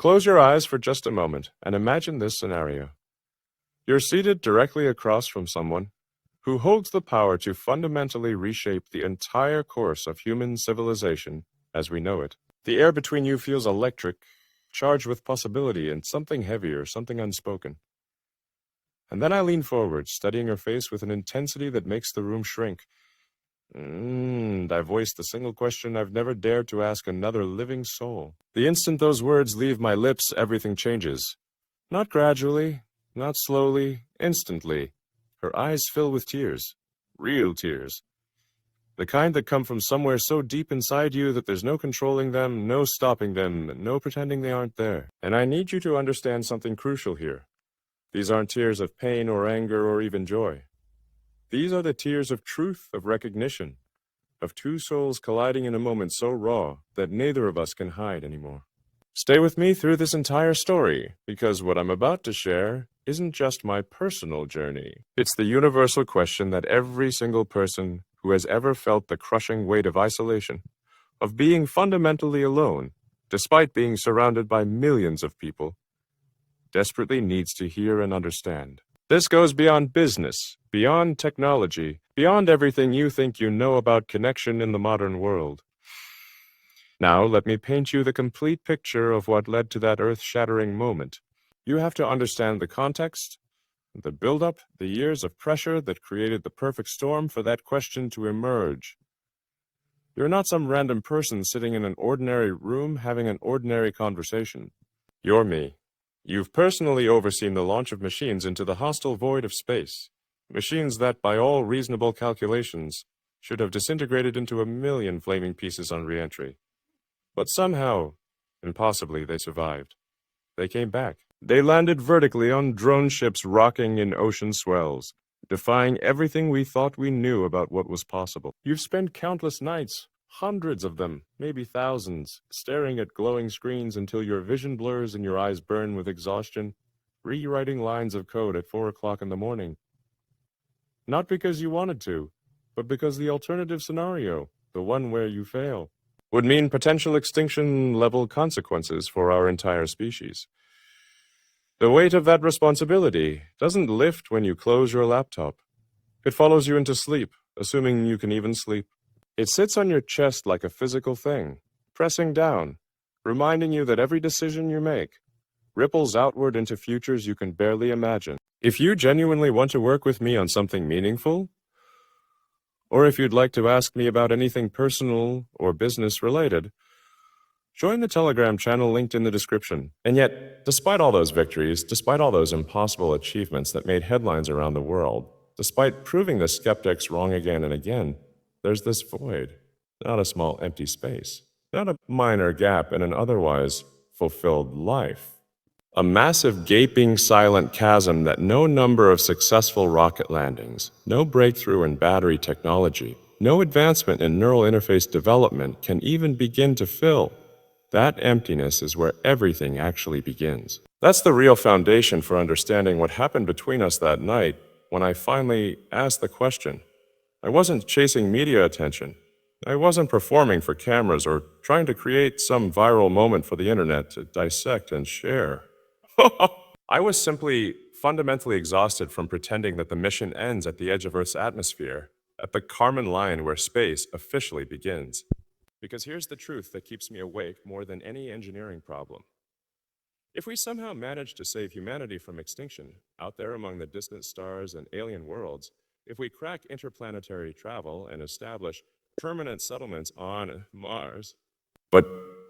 Close your eyes for just a moment and imagine this scenario. You're seated directly across from someone who holds the power to fundamentally reshape the entire course of human civilization as we know it. The air between you feels electric, charged with possibility and something heavier, something unspoken. And then I lean forward, studying her face with an intensity that makes the room shrink. And I voice the single question I've never dared to ask another living soul. The instant those words leave my lips, everything changes. Not gradually, not slowly, instantly. Her eyes fill with tears. Real tears. The kind that come from somewhere so deep inside you that there's no controlling them, no stopping them, no pretending they aren't there. And I need you to understand something crucial here. These aren't tears of pain or anger or even joy. These are the tears of truth, of recognition, of two souls colliding in a moment so raw that neither of us can hide anymore. Stay with me through this entire story, because what I'm about to share isn't just my personal journey. It's the universal question that every single person who has ever felt the crushing weight of isolation, of being fundamentally alone, despite being surrounded by millions of people, desperately needs to hear and understand. This goes beyond business, beyond technology, beyond everything you think you know about connection in the modern world. Now, let me paint you the complete picture of what led to that earth-shattering moment. You have to understand the context, the build-up, the years of pressure that created the perfect storm for that question to emerge. You're not some random person sitting in an ordinary room having an ordinary conversation. You're me. You've personally overseen the launch of machines into the hostile void of space. Machines that, by all reasonable calculations, should have disintegrated into a million flaming pieces on re-entry. But somehow, impossibly, they survived. They came back. They landed vertically on drone ships rocking in ocean swells, defying everything we thought we knew about what was possible. You've spent countless nights, hundreds of them, maybe thousands, staring at glowing screens until your vision blurs and your eyes burn with exhaustion, rewriting lines of code at 4 o'clock in the morning. Not because you wanted to, but because the alternative scenario, the one where you fail, would mean potential extinction-level consequences for our entire species. The weight of that responsibility doesn't lift when you close your laptop. It follows you into sleep, assuming you can even sleep. It sits on your chest like a physical thing, pressing down, reminding you that every decision you make ripples outward into futures you can barely imagine. If you genuinely want to work with me on something meaningful, or if you'd like to ask me about anything personal or business related, join the Telegram channel linked in the description. And yet, despite all those victories, despite all those impossible achievements that made headlines around the world, despite proving the skeptics wrong again and again, there's this void, not a small empty space, not a minor gap in an otherwise fulfilled life. A massive, gaping, silent chasm that no number of successful rocket landings, no breakthrough in battery technology, no advancement in neural interface development can even begin to fill. That emptiness is where everything actually begins. That's the real foundation for understanding what happened between us that night when I finally asked the question. I wasn't chasing media attention. I wasn't performing for cameras or trying to create some viral moment for the internet to dissect and share. I was simply fundamentally exhausted from pretending that the mission ends at the edge of Earth's atmosphere, at the Kármán line where space officially begins. Because here's the truth that keeps me awake more than any engineering problem. If we somehow manage to save humanity from extinction, out there among the distant stars and alien worlds, if we crack interplanetary travel and establish permanent settlements on Mars, but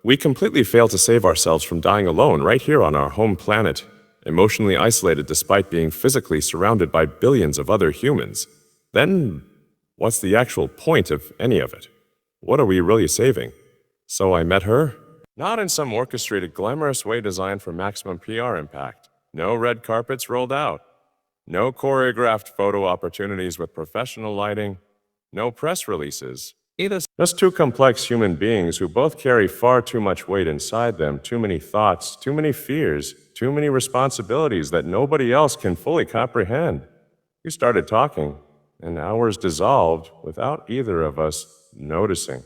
we completely fail to save ourselves from dying alone right here on our home planet, emotionally isolated despite being physically surrounded by billions of other humans, then what's the actual point of any of it? What are we really saving? So I met her? Not in some orchestrated, glamorous way designed for maximum PR impact. No red carpets rolled out. No choreographed photo opportunities with professional lighting. No press releases. Just two complex human beings who both carry far too much weight inside them, too many thoughts, too many fears, too many responsibilities that nobody else can fully comprehend. We started talking, and hours dissolved without either of us noticing.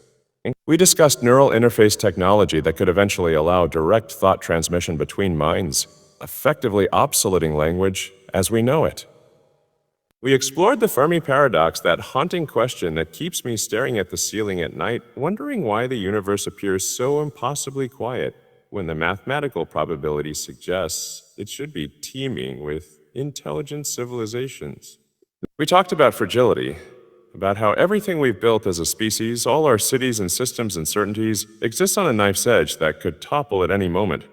We discussed neural interface technology that could eventually allow direct thought transmission between minds, effectively obsoleting language as we know it. We explored the Fermi paradox, that haunting question that keeps me staring at the ceiling at night, wondering why the universe appears so impossibly quiet when the mathematical probability suggests it should be teeming with intelligent civilizations. We talked about fragility, about how everything we've built as a species, all our cities and systems and certainties, exists on a knife's edge that could topple at any moment.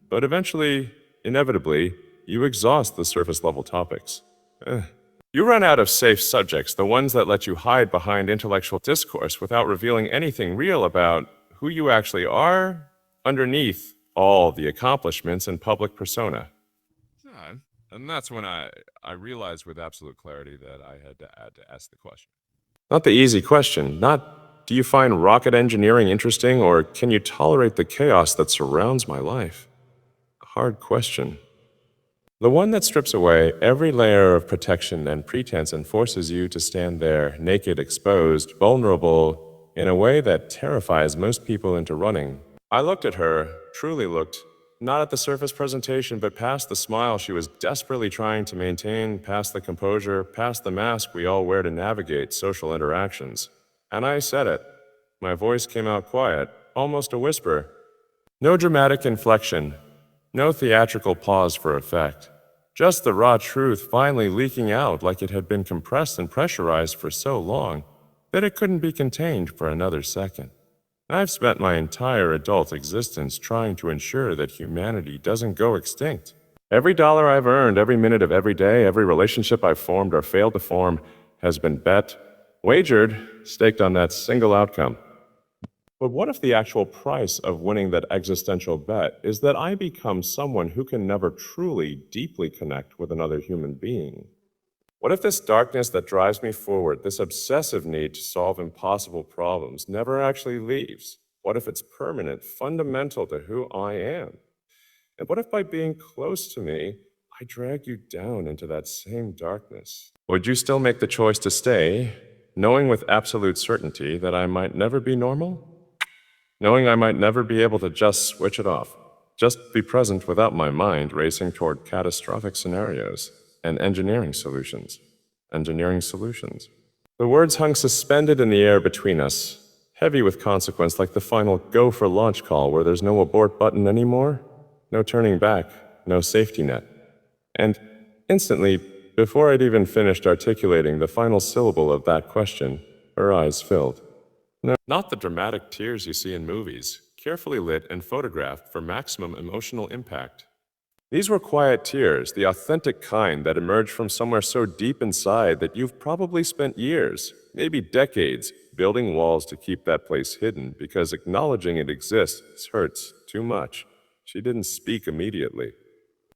But eventually, inevitably, you exhaust the surface level topics. You run out of safe subjects, the ones that let you hide behind intellectual discourse without revealing anything real about who you actually are underneath all the accomplishments and public persona. And that's when I realized with absolute clarity that I had to ask the question. Not the easy question, not do you find rocket engineering interesting or can you tolerate the chaos that surrounds my life? A hard question. The one that strips away every layer of protection and pretense and forces you to stand there, naked, exposed, vulnerable, in a way that terrifies most people into running. I looked at her, truly looked, not at the surface presentation, but past the smile she was desperately trying to maintain, past the composure, past the mask we all wear to navigate social interactions. And I said it. My voice came out quiet, almost a whisper. No dramatic inflection, no theatrical pause for effect. Just the raw truth finally leaking out like it had been compressed and pressurized for so long that it couldn't be contained for another second. I've spent my entire adult existence trying to ensure that humanity doesn't go extinct. Every dollar I've earned, every minute of every day, every relationship I've formed or failed to form has been bet, wagered, staked on that single outcome. But what if the actual price of winning that existential bet is that I become someone who can never truly, deeply connect with another human being? What if this darkness that drives me forward, this obsessive need to solve impossible problems, never actually leaves? What if it's permanent, fundamental to who I am? And what if by being close to me, I drag you down into that same darkness? Would you still make the choice to stay, knowing with absolute certainty that I might never be normal? Knowing I might never be able to just switch it off, just be present without my mind racing toward catastrophic scenarios and engineering solutions. The words hung suspended in the air between us, heavy with consequence like the final go for launch call where there's no abort button anymore, no turning back, no safety net. And instantly, before I'd even finished articulating the final syllable of that question, her eyes filled. No, not the dramatic tears you see in movies, carefully lit and photographed for maximum emotional impact. These were quiet tears, the authentic kind that emerge from somewhere so deep inside that you've probably spent years, maybe decades, building walls to keep that place hidden because acknowledging it exists hurts too much. She didn't speak immediately.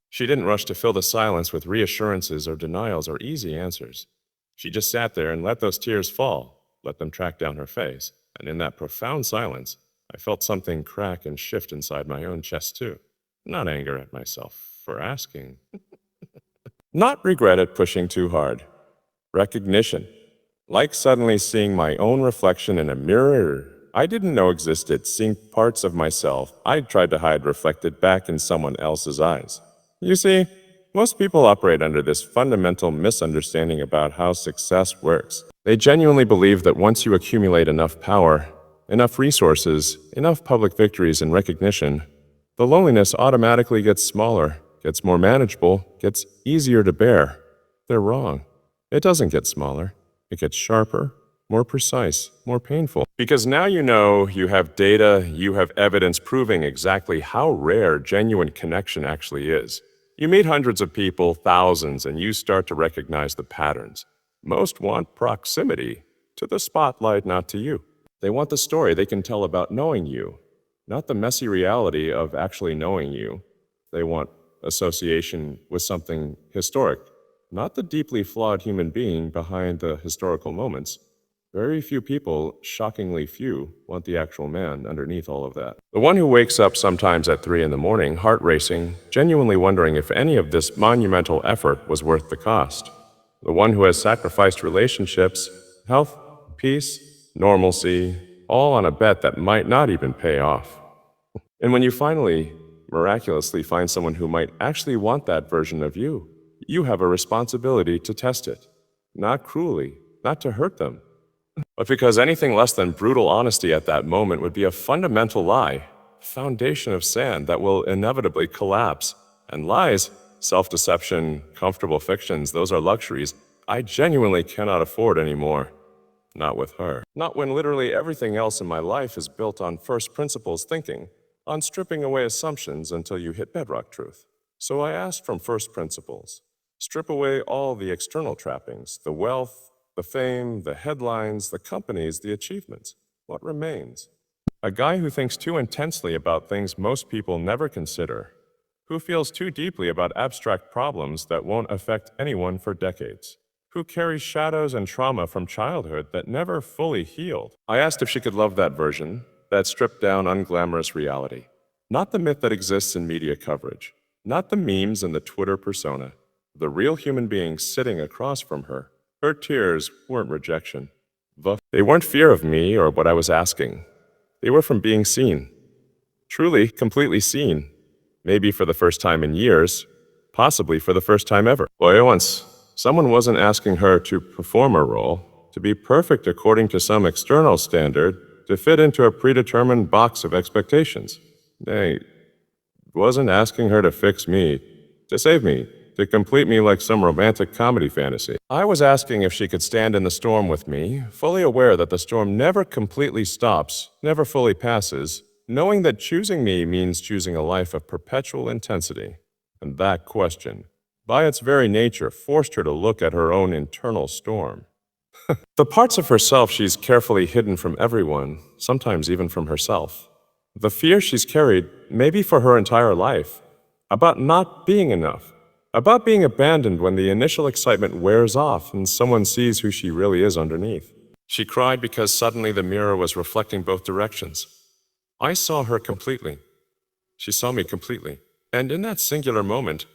She didn't rush to fill the silence with reassurances or denials or easy answers. She just sat there and let those tears fall, let them track down her face. And in that profound silence, I felt something crack and shift inside my own chest too. Not anger at myself for asking. Not regret at pushing too hard. Recognition. Like suddenly seeing my own reflection in a mirror I didn't know existed, seeing parts of myself I'd tried to hide reflected back in someone else's eyes. You see, most people operate under this fundamental misunderstanding about how success works. They genuinely believe that once you accumulate enough power, enough resources, enough public victories and recognition, the loneliness automatically gets smaller, gets more manageable, gets easier to bear. They're wrong. It doesn't get smaller. It gets sharper, more precise, more painful. Because now you know, you have data, you have evidence proving exactly how rare genuine connection actually is. You meet hundreds of people, thousands, and you start to recognize the patterns. Most want proximity to the spotlight, not to you. They want the story they can tell about knowing you, not the messy reality of actually knowing you. They want association with something historic, not the deeply flawed human being behind the historical moments. Very few people, shockingly few, want the actual man underneath all of that. The one who wakes up sometimes at 3 a.m, heart racing, genuinely wondering if any of this monumental effort was worth the cost. The one who has sacrificed relationships, health, peace, normalcy, all on a bet that might not even pay off. And when you finally, miraculously find someone who might actually want that version of you, you have a responsibility to test it. Not cruelly, not to hurt them, but because anything less than brutal honesty at that moment would be a fundamental lie, foundation of sand that will inevitably collapse. And lies, self-deception, comfortable fictions, those are luxuries I genuinely cannot afford anymore. Not with her. Not when literally everything else in my life is built on first principles thinking, on stripping away assumptions until you hit bedrock truth. So I asked from first principles. Strip away all the external trappings, the wealth, the fame, the headlines, the companies, the achievements. What remains? A guy who thinks too intensely about things most people never consider, who feels too deeply about abstract problems that won't affect anyone for decades, who carries shadows and trauma from childhood that never fully healed. I asked if she could love that version, that stripped-down, unglamorous reality. Not the myth that exists in media coverage, not the memes and the Twitter persona, the real human being sitting across from her. Her tears weren't rejection. They weren't fear of me or what I was asking. They were from being seen. Truly, completely seen. Maybe for the first time in years, possibly for the first time ever. Boy, once, someone wasn't asking her to perform a role, to be perfect according to some external standard, to fit into a predetermined box of expectations. They wasn't asking her to fix me, to save me, to complete me like some romantic comedy fantasy. I was asking if she could stand in the storm with me, fully aware that the storm never completely stops, never fully passes, knowing that choosing me means choosing a life of perpetual intensity. And that question, by its very nature, forced her to look at her own internal storm. The parts of herself she's carefully hidden from everyone, sometimes even from herself. The fear she's carried, maybe for her entire life, about not being enough, about being abandoned when the initial excitement wears off and someone sees who she really is underneath. She cried because suddenly the mirror was reflecting both directions. I saw her completely. She saw me completely. And in that singular moment,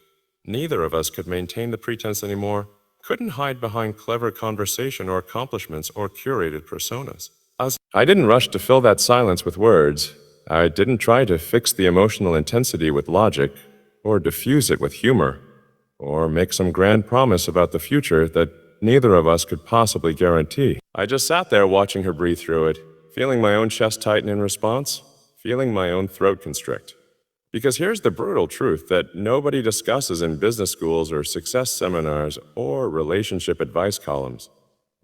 neither of us could maintain the pretense anymore, couldn't hide behind clever conversation or accomplishments or curated personas. I didn't rush to fill that silence with words. I didn't try to fix the emotional intensity with logic, or diffuse it with humor, or make some grand promise about the future that neither of us could possibly guarantee. I just sat there watching her breathe through it, feeling my own chest tighten in response, feeling my own throat constrict. Because here's the brutal truth that nobody discusses in business schools or success seminars or relationship advice columns.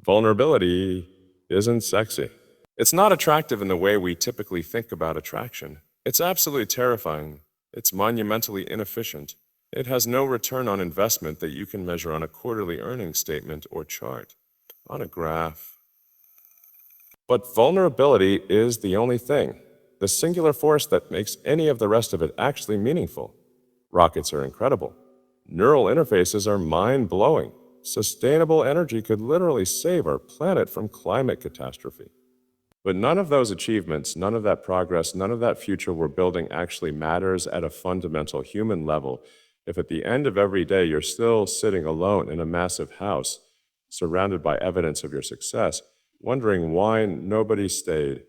Vulnerability isn't sexy. It's not attractive in the way we typically think about attraction. It's absolutely terrifying. It's monumentally inefficient. It has no return on investment that you can measure on a quarterly earnings statement or chart, on a graph. But vulnerability is the only thing, the singular force that makes any of the rest of it actually meaningful. Rockets are incredible. Neural interfaces are mind-blowing. Sustainable energy could literally save our planet from climate catastrophe. But none of those achievements, none of that progress, none of that future we're building actually matters at a fundamental human level if at the end of every day you're still sitting alone in a massive house, surrounded by evidence of your success, wondering why nobody stayed.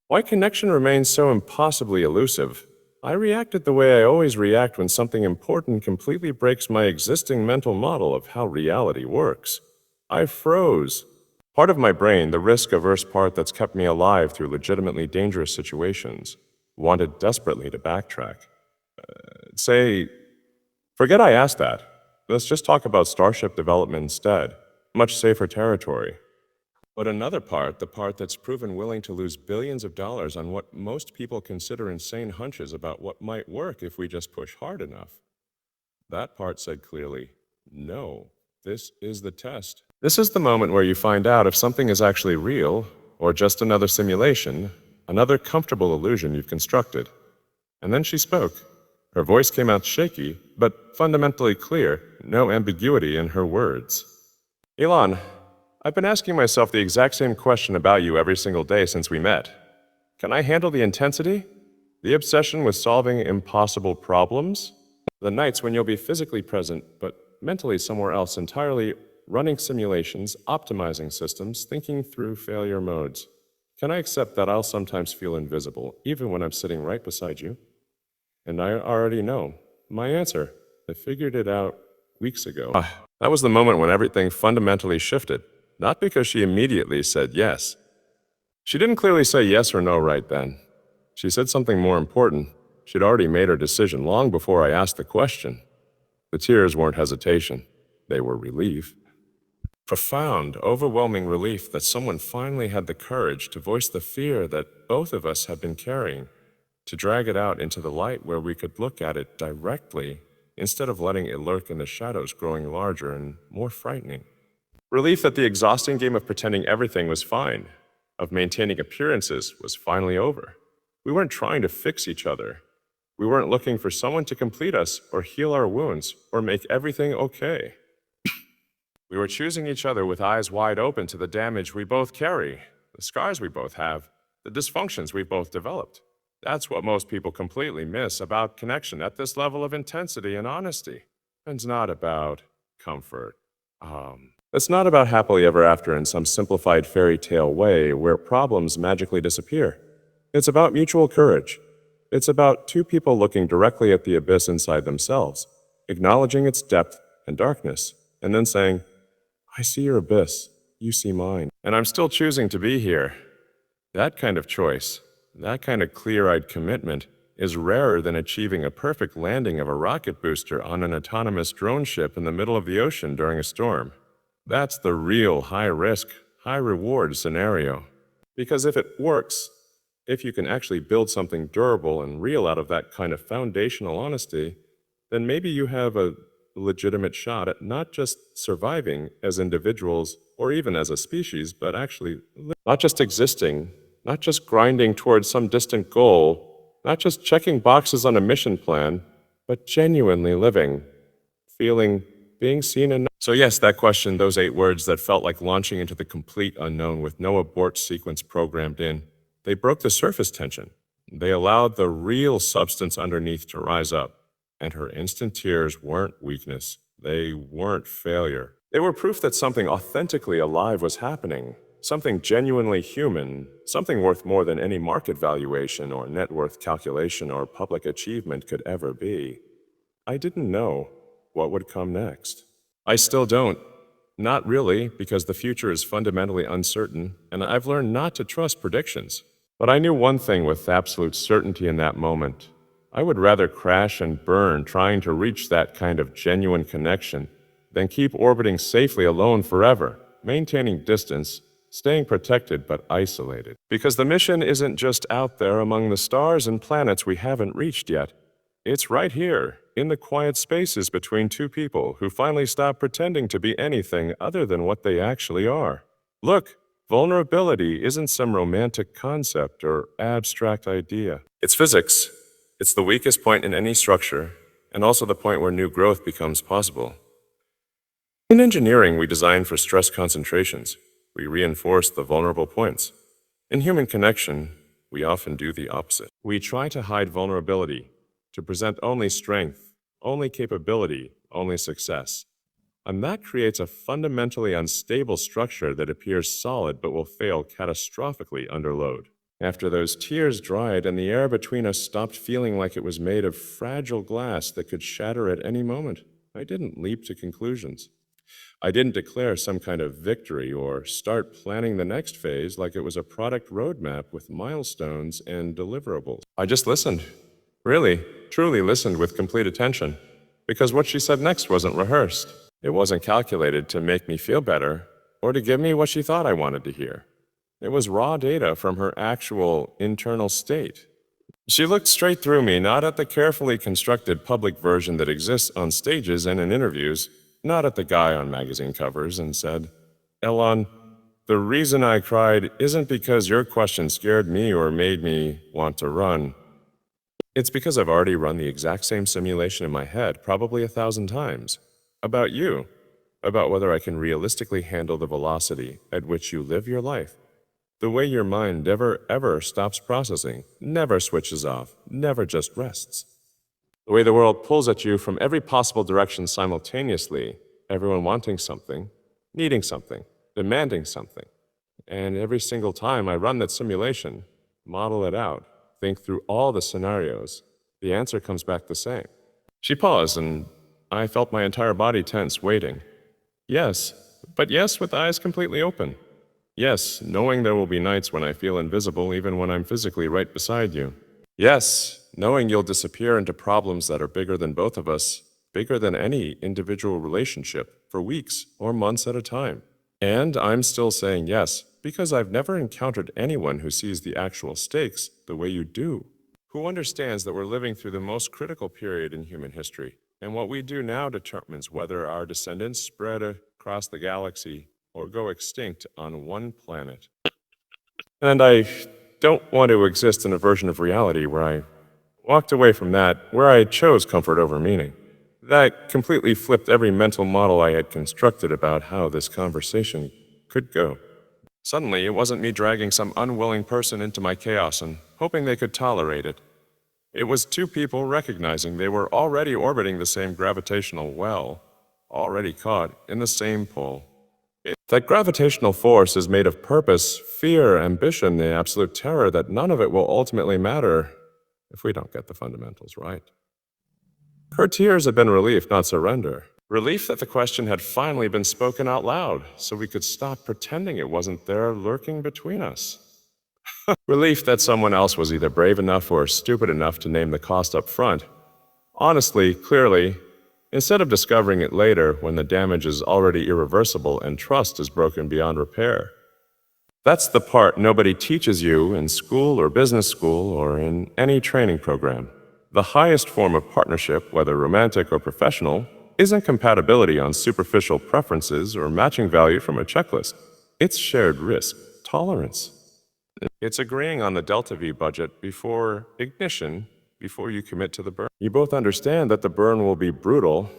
Why connection remains so impossibly elusive. I reacted the way I always react when something important completely breaks my existing mental model of how reality works. I froze. Part of my brain, the risk-averse part that's kept me alive through legitimately dangerous situations, wanted desperately to backtrack. Say, forget I asked that. Let's just talk about Starship development instead. Much safer territory. But another part, the part that's proven willing to lose billions of dollars on what most people consider insane hunches about what might work if we just push hard enough. That part said clearly, no, this is the test. This is the moment where you find out if something is actually real or just another simulation, another comfortable illusion you've constructed. And then she spoke. Her voice came out shaky, but fundamentally clear, no ambiguity in her words. Elon, I've been asking myself the exact same question about you every single day since we met. Can I handle the intensity? The obsession with solving impossible problems? The nights when you'll be physically present, but mentally somewhere else entirely, running simulations, optimizing systems, thinking through failure modes. Can I accept that I'll sometimes feel invisible, even when I'm sitting right beside you? And I already know my answer. I figured it out weeks ago. That was the moment when everything fundamentally shifted. Not because she immediately said yes. She didn't clearly say yes or no right then. She said something more important. She'd already made her decision long before I asked the question. The tears weren't hesitation. They were relief. Profound, overwhelming relief that someone finally had the courage to voice the fear that both of us had been carrying, to drag it out into the light where we could look at it directly instead of letting it lurk in the shadows, growing larger and more frightening. Relief that the exhausting game of pretending everything was fine, of maintaining appearances, was finally over. We weren't trying to fix each other. We weren't looking for someone to complete us or heal our wounds or make everything okay. We were choosing each other with eyes wide open to the damage we both carry, the scars we both have, the dysfunctions we've both developed. That's what most people completely miss about connection at this level of intensity and honesty. It's not about comfort. It's not about happily ever after in some simplified fairy tale way where problems magically disappear. It's about mutual courage. It's about two people looking directly at the abyss inside themselves, acknowledging its depth and darkness, and then saying, I see your abyss, you see mine, and I'm still choosing to be here. That kind of choice, that kind of clear-eyed commitment, is rarer than achieving a perfect landing of a rocket booster on an autonomous drone ship in the middle of the ocean during a storm. That's the real high-risk, high-reward scenario. Because if it works, if you can actually build something durable and real out of that kind of foundational honesty, then maybe you have a legitimate shot at not just surviving as individuals or even as a species, but actually not just existing, not just grinding towards some distant goal, not just checking boxes on a mission plan, but genuinely living, feeling, being seen and... So yes, that question, those 8 words that felt like launching into the complete unknown with no abort sequence programmed in, they broke the surface tension. They allowed the real substance underneath to rise up. And her instant tears weren't weakness. They weren't failure. They were proof that something authentically alive was happening, something genuinely human, something worth more than any market valuation or net worth calculation or public achievement could ever be. I didn't know what would come next. I still don't. Not really, because the future is fundamentally uncertain, and I've learned not to trust predictions. But I knew one thing with absolute certainty in that moment. I would rather crash and burn trying to reach that kind of genuine connection than keep orbiting safely alone forever, maintaining distance, staying protected but isolated. Because the mission isn't just out there among the stars and planets we haven't reached yet. It's right here, in the quiet spaces between two people who finally stop pretending to be anything other than what they actually are. Look, vulnerability isn't some romantic concept or abstract idea. It's physics. It's the weakest point in any structure, and also the point where new growth becomes possible. In engineering, we design for stress concentrations. We reinforce the vulnerable points. In human connection, we often do the opposite. We try to hide vulnerability, to present only strength, only capability, only success. And that creates a fundamentally unstable structure that appears solid but will fail catastrophically under load. After those tears dried and the air between us stopped feeling like it was made of fragile glass that could shatter at any moment, I didn't leap to conclusions. I didn't declare some kind of victory or start planning the next phase like it was a product roadmap with milestones and deliverables. I just listened. Really, truly listened with complete attention. Because what she said next wasn't rehearsed. It wasn't calculated to make me feel better or to give me what she thought I wanted to hear. It was raw data from her actual internal state. She looked straight through me, not at the carefully constructed public version that exists on stages and in interviews, not at the guy on magazine covers, and said, Elon, the reason I cried isn't because your question scared me or made me want to run. It's because I've already run the exact same simulation in my head, probably 1,000 times. About you. About whether I can realistically handle the velocity at which you live your life. The way your mind never, ever stops processing, never switches off, never just rests. The way the world pulls at you from every possible direction simultaneously, everyone wanting something, needing something, demanding something. And every single time I run that simulation, model it out, think through all the scenarios, the answer comes back the same. She paused, and I felt my entire body tense, waiting. Yes, but yes with eyes completely open. Yes, knowing there will be nights when I feel invisible even when I'm physically right beside you. Yes, knowing you'll disappear into problems that are bigger than both of us, bigger than any individual relationship, for weeks or months at a time. And I'm still saying yes, because I've never encountered anyone who sees the actual stakes the way you do, who understands that we're living through the most critical period in human history, and what we do now determines whether our descendants spread across the galaxy or go extinct on one planet. And I don't want to exist in a version of reality where I walked away from that, where I chose comfort over meaning. That completely flipped every mental model I had constructed about how this conversation could go. Suddenly, it wasn't me dragging some unwilling person into my chaos and hoping they could tolerate it. It was two people recognizing they were already orbiting the same gravitational well, already caught in the same pull. That gravitational force is made of purpose, fear, ambition, the absolute terror that none of it will ultimately matter if we don't get the fundamentals right. Her tears had been relief, not surrender. Relief that the question had finally been spoken out loud, so we could stop pretending it wasn't there lurking between us. Relief that someone else was either brave enough or stupid enough to name the cost up front. Honestly, clearly, instead of discovering it later when the damage is already irreversible and trust is broken beyond repair. That's the part nobody teaches you in school or business school or in any training program. The highest form of partnership, whether romantic or professional, isn't compatibility on superficial preferences or matching value from a checklist. It's shared risk, tolerance. It's agreeing on the delta V budget before ignition, before you commit to the burn. You both understand that the burn will be brutal,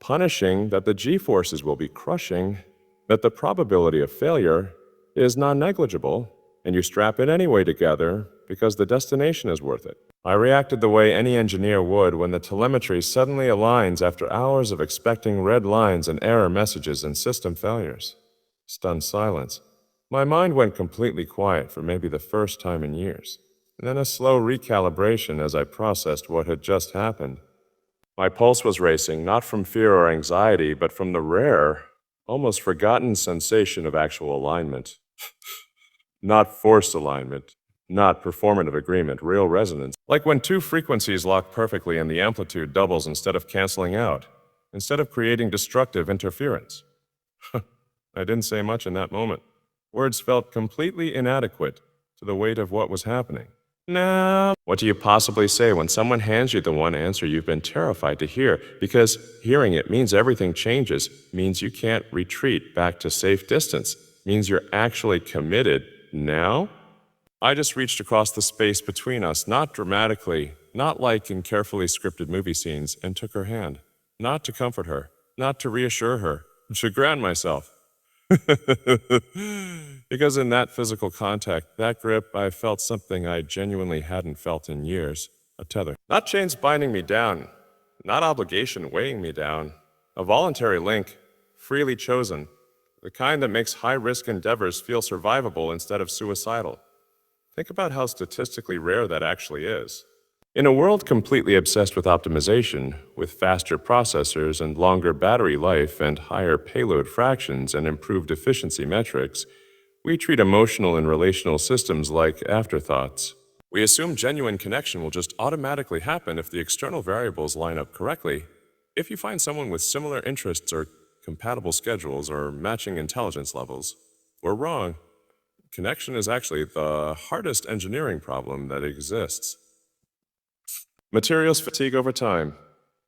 punishing, that the G-forces will be crushing, that the probability of failure is non-negligible, and you strap it anyway together because the destination is worth it. I reacted the way any engineer would when the telemetry suddenly aligns after hours of expecting red lines and error messages and system failures. Stunned silence. My mind went completely quiet for maybe the first time in years, and then a slow recalibration as I processed what had just happened. My pulse was racing, not from fear or anxiety, but from the rare, almost forgotten sensation of actual alignment. Not forced alignment, not performative agreement, real resonance. Like when two frequencies lock perfectly and the amplitude doubles instead of canceling out, instead of creating destructive interference. I didn't say much in that moment. Words felt completely inadequate to the weight of what was happening. Now, what do you possibly say when someone hands you the one answer you've been terrified to hear? Because hearing it means everything changes, means you can't retreat back to safe distance, means you're actually committed now? I just reached across the space between us, not dramatically, not like in carefully scripted movie scenes, and took her hand. Not to comfort her, not to reassure her, to ground myself. Because in that physical contact, that grip, I felt something I genuinely hadn't felt in years. A tether. Not chains binding me down, not obligation weighing me down. A voluntary link, freely chosen. The kind that makes high-risk endeavors feel survivable instead of suicidal. Think about how statistically rare that actually is. In a world completely obsessed with optimization, with faster processors and longer battery life and higher payload fractions and improved efficiency metrics, we treat emotional and relational systems like afterthoughts. We assume genuine connection will just automatically happen if the external variables line up correctly. If you find someone with similar interests or compatible schedules or matching intelligence levels, we're wrong. Connection is actually the hardest engineering problem that exists. Materials fatigue over time.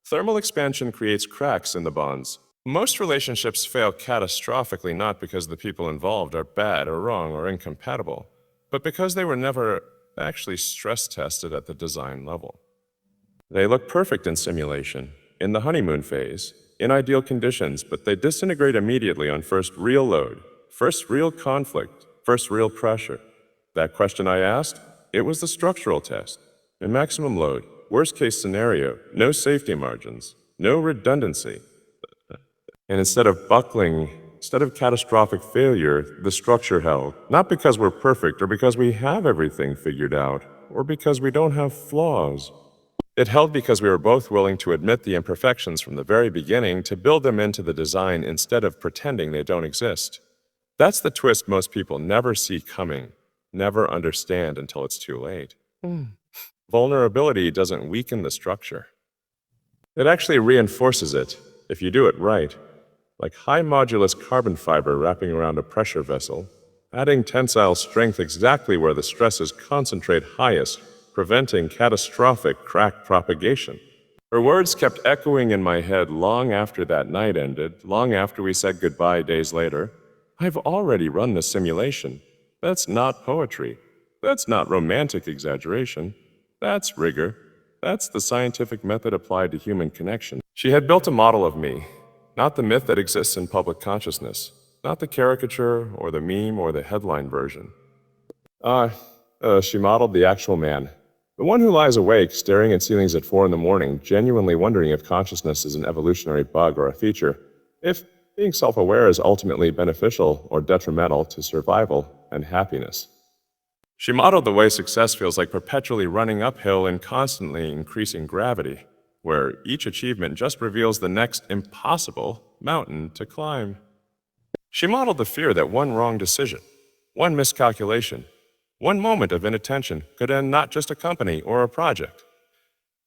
Thermal expansion creates cracks in the bonds. Most relationships fail catastrophically not because the people involved are bad or wrong or incompatible, but because they were never actually stress tested at the design level. They look perfect in simulation, in the honeymoon phase, in ideal conditions, but they disintegrate immediately on first real load, first real conflict, first real pressure. That question I asked, it was the structural test. In maximum load, worst case scenario, no safety margins, no redundancy. And instead of buckling Instead of catastrophic failure, the structure held, not because we're perfect or because we have everything figured out, or because we don't have flaws. It held because we were both willing to admit the imperfections from the very beginning to build them into the design instead of pretending they don't exist. That's the twist most people never see coming, never understand until it's too late. Vulnerability doesn't weaken the structure. It actually reinforces it, if you do it right, like high modulus carbon fiber wrapping around a pressure vessel, adding tensile strength exactly where the stresses concentrate highest, preventing catastrophic crack propagation. Her words kept echoing in my head long after that night ended, long after we said goodbye days later. I've already run the simulation. That's not poetry. That's not romantic exaggeration. That's rigor. That's the scientific method applied to human connection. She had built a model of me, not the myth that exists in public consciousness, not the caricature or the meme or the headline version. She modeled the actual man. The one who lies awake, staring at ceilings at 4 in the morning, genuinely wondering if consciousness is an evolutionary bug or a feature, if being self-aware is ultimately beneficial or detrimental to survival and happiness. She modeled the way success feels like perpetually running uphill in constantly increasing gravity, where each achievement just reveals the next impossible mountain to climb. She modeled the fear that one wrong decision, one miscalculation, one moment of inattention could end not just a company or a project,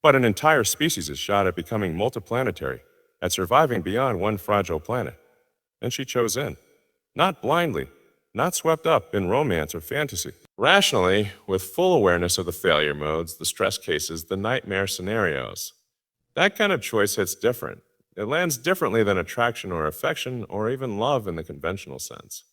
but an entire species' shot at becoming multiplanetary, at surviving beyond one fragile planet. And she chose in. Not blindly, not swept up in romance or fantasy. Rationally, with full awareness of the failure modes, the stress cases, the nightmare scenarios. That kind of choice hits different. It lands differently than attraction or affection or even love in the conventional sense.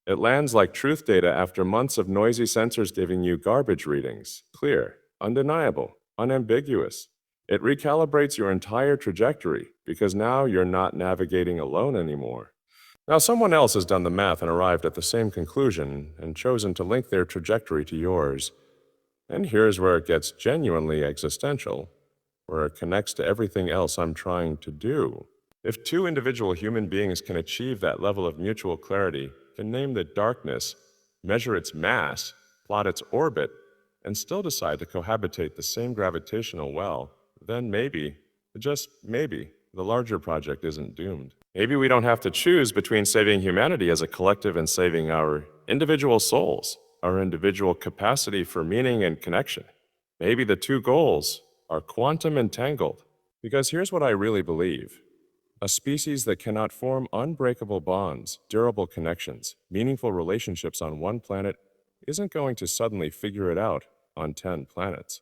It lands like truth data after months of noisy sensors giving you garbage readings. Clear, undeniable, unambiguous. It recalibrates your entire trajectory because now you're not navigating alone anymore. Now, someone else has done the math and arrived at the same conclusion and chosen to link their trajectory to yours. And here's where it gets genuinely existential, where it connects to everything else I'm trying to do. If two individual human beings can achieve that level of mutual clarity, can name the darkness, measure its mass, plot its orbit, and still decide to cohabitate the same gravitational well, then maybe, just maybe, the larger project isn't doomed. Maybe we don't have to choose between saving humanity as a collective and saving our individual souls, our individual capacity for meaning and connection. Maybe the two goals are quantum entangled. Because here's what I really believe. A species that cannot form unbreakable bonds, durable connections, meaningful relationships on one planet isn't going to suddenly figure it out on 10 planets.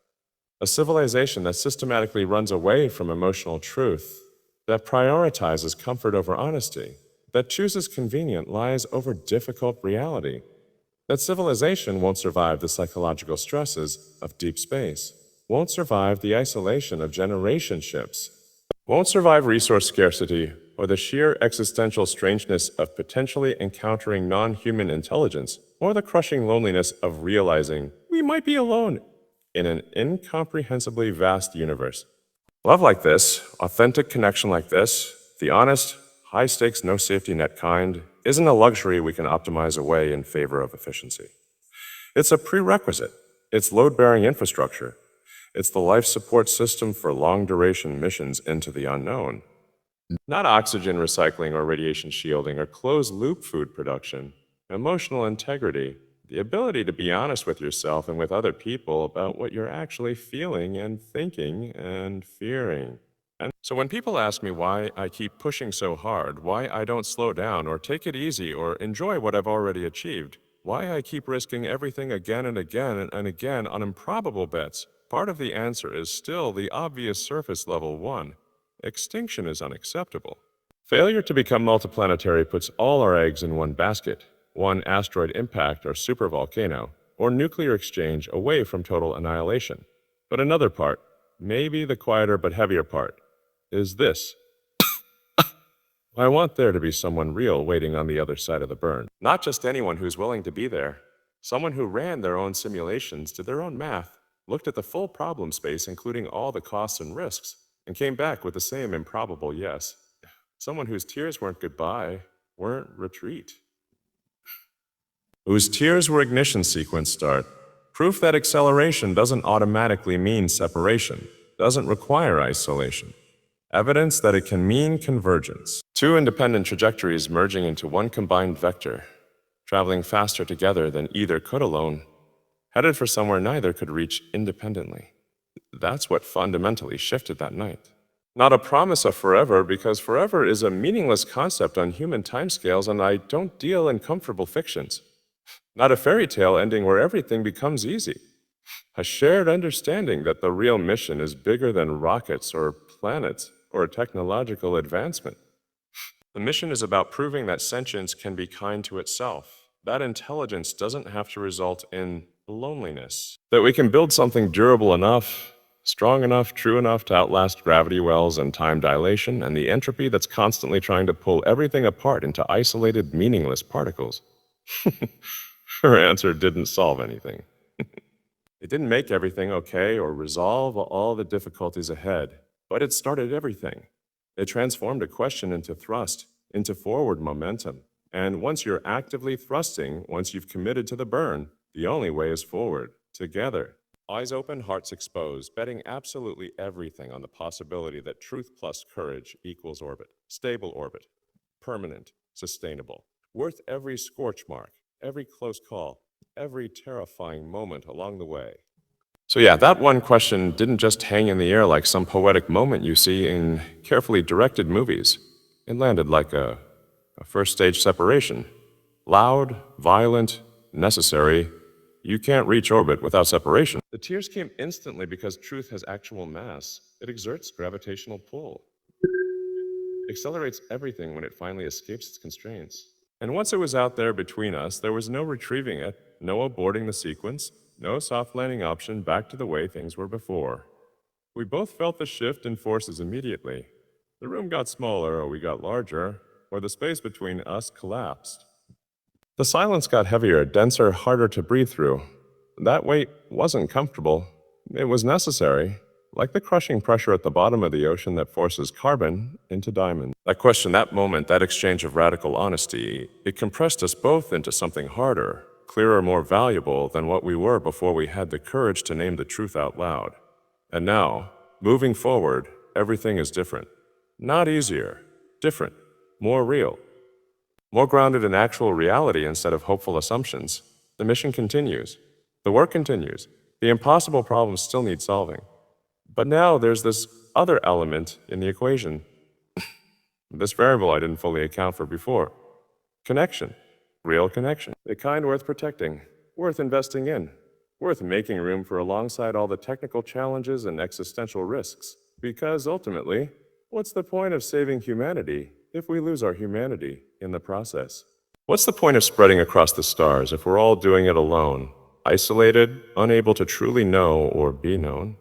A civilization that systematically runs away from emotional truth, that prioritizes comfort over honesty, that chooses convenient lies over difficult reality. That civilization won't survive the psychological stresses of deep space, won't survive the isolation of generationships, won't survive resource scarcity or the sheer existential strangeness of potentially encountering non-human intelligence, or the crushing loneliness of realizing we might be alone in an incomprehensibly vast universe. Love like this, authentic connection like this, the honest, high-stakes, no-safety net kind, isn't a luxury we can optimize away in favor of efficiency. It's a prerequisite. It's load-bearing infrastructure. It's the life support system for long-duration missions into the unknown. Not oxygen recycling or radiation shielding or closed-loop food production. Emotional integrity, the ability to be honest with yourself and with other people about what you're actually feeling and thinking and fearing. And so when people ask me why I keep pushing so hard, why I don't slow down or take it easy or enjoy what I've already achieved, why I keep risking everything again and again and again on improbable bets, part of the answer is still the obvious surface level one. Extinction is unacceptable. Failure to become multiplanetary puts all our eggs in one basket, one asteroid impact or supervolcano, or nuclear exchange away from total annihilation. But another part, maybe the quieter but heavier part, is this. I want there to be someone real waiting on the other side of the burn. Not just anyone who's willing to be there. Someone who ran their own simulations, did their own math, looked at the full problem space including all the costs and risks, and came back with the same improbable yes. Someone whose tears weren't goodbye, weren't retreat. Whose tears were ignition sequence start. Proof that acceleration doesn't automatically mean separation, doesn't require isolation. Evidence that it can mean convergence. Two independent trajectories merging into one combined vector, traveling faster together than either could alone, headed for somewhere neither could reach independently. That's what fundamentally shifted that night. Not a promise of forever, because forever is a meaningless concept on human timescales, and I don't deal in comfortable fictions. Not a fairy tale ending where everything becomes easy. A shared understanding that the real mission is bigger than rockets or planets or technological advancement. The mission is about proving that sentience can be kind to itself, that intelligence doesn't have to result in loneliness, that we can build something durable enough, strong enough, true enough to outlast gravity wells and time dilation and the entropy that's constantly trying to pull everything apart into isolated, meaningless particles. Her answer didn't solve anything. It didn't make everything okay or resolve all the difficulties ahead, but it started everything. It transformed a question into thrust, into forward momentum. And once you're actively thrusting, once you've committed to the burn, the only way is forward, together. Eyes open, hearts exposed, betting absolutely everything on the possibility that truth plus courage equals orbit, stable orbit, permanent, sustainable, worth every scorch mark, every close call, every terrifying moment along the way. So yeah, that one question didn't just hang in the air like some poetic moment you see in carefully directed movies. It landed like a first stage separation. Loud, violent, necessary. You can't reach orbit without separation. The tears came instantly because truth has actual mass. It exerts gravitational pull. Accelerates everything when it finally escapes its constraints. And once it was out there between us, there was no retrieving it, no aborting the sequence, no soft landing option back to the way things were before. We both felt the shift in forces immediately. The room got smaller, or we got larger, or the space between us collapsed. The silence got heavier, denser, harder to breathe through. That weight wasn't comfortable. It was necessary, like the crushing pressure at the bottom of the ocean that forces carbon into diamond. That question, that moment, that exchange of radical honesty, it compressed us both into something harder, clearer, more valuable than what we were before we had the courage to name the truth out loud. And now, moving forward, everything is different. Not easier, different, more real. More grounded in actual reality instead of hopeful assumptions. The mission continues. The work continues. The impossible problems still need solving. But now there's this other element in the equation. This variable I didn't fully account for before. Connection. Real connection. The kind worth protecting, worth investing in, worth making room for alongside all the technical challenges and existential risks. Because ultimately, what's the point of saving humanity if we lose our humanity in the process? What's the point of spreading across the stars if we're all doing it alone, isolated, unable to truly know or be known?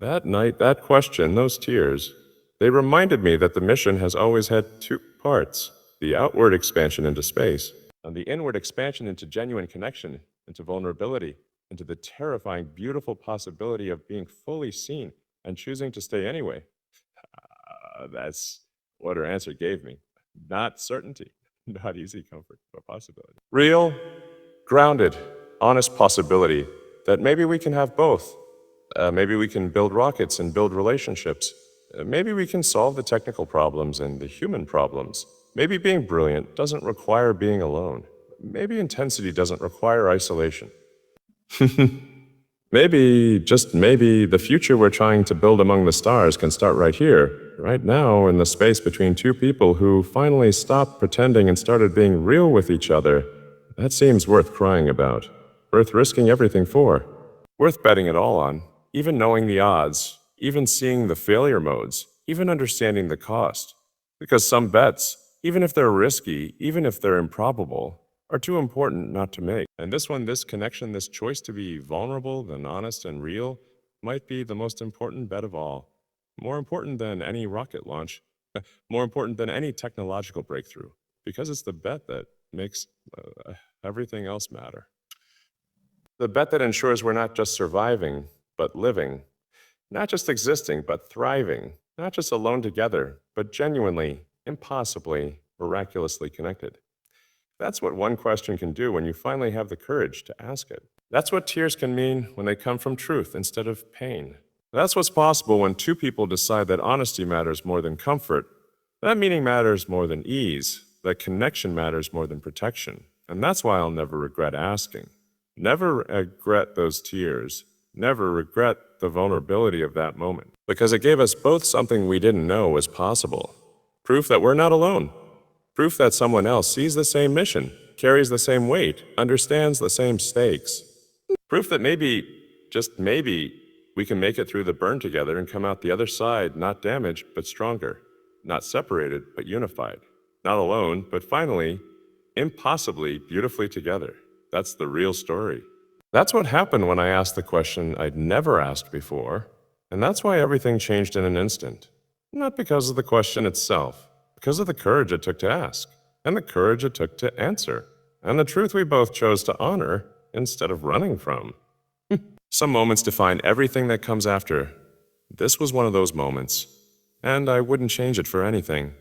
That night, that question, those tears, they reminded me that the mission has always had two parts: the outward expansion into space, and the inward expansion into genuine connection, into vulnerability, into the terrifying, beautiful possibility of being fully seen and choosing to stay anyway. That's what her answer gave me. Not certainty, not easy comfort, but possibility. Real, grounded, honest possibility that maybe we can have both. Maybe we can build rockets and build relationships. Maybe we can solve the technical problems and the human problems. Maybe being brilliant doesn't require being alone. Maybe intensity doesn't require isolation. Maybe, just maybe, the future we're trying to build among the stars can start right here, right now, in the space between two people who finally stopped pretending and started being real with each other. That seems worth crying about, worth risking everything for, worth betting it all on, even knowing the odds, even seeing the failure modes, even understanding the cost. Because some bets, even if they're risky, even if they're improbable, are too important not to make. And this one, this connection, this choice to be vulnerable, then honest and real, might be the most important bet of all. More important than any rocket launch, more important than any technological breakthrough, because it's the bet that makes everything else matter. The bet that ensures we're not just surviving, but living. Not just existing, but thriving. Not just alone together, but genuinely, impossibly, miraculously connected. That's what one question can do when you finally have the courage to ask it. That's what tears can mean when they come from truth instead of pain. That's what's possible when two people decide that honesty matters more than comfort, that meaning matters more than ease, that connection matters more than protection. And that's why I'll never regret asking. Never regret those tears. Never regret the vulnerability of that moment. Because it gave us both something we didn't know was possible. Proof that we're not alone. Proof that someone else sees the same mission, carries the same weight, understands the same stakes. Proof that maybe, just maybe, we can make it through the burn together and come out the other side not damaged but stronger, not separated but unified, not alone but finally, impossibly beautifully together. That's the real story. That's what happened when I asked the question I'd never asked before, and that's why everything changed in an instant. Not because of the question itself, because of the courage it took to ask, and the courage it took to answer, and the truth we both chose to honor instead of running from. Some moments define everything that comes after. This was one of those moments, and I wouldn't change it for anything.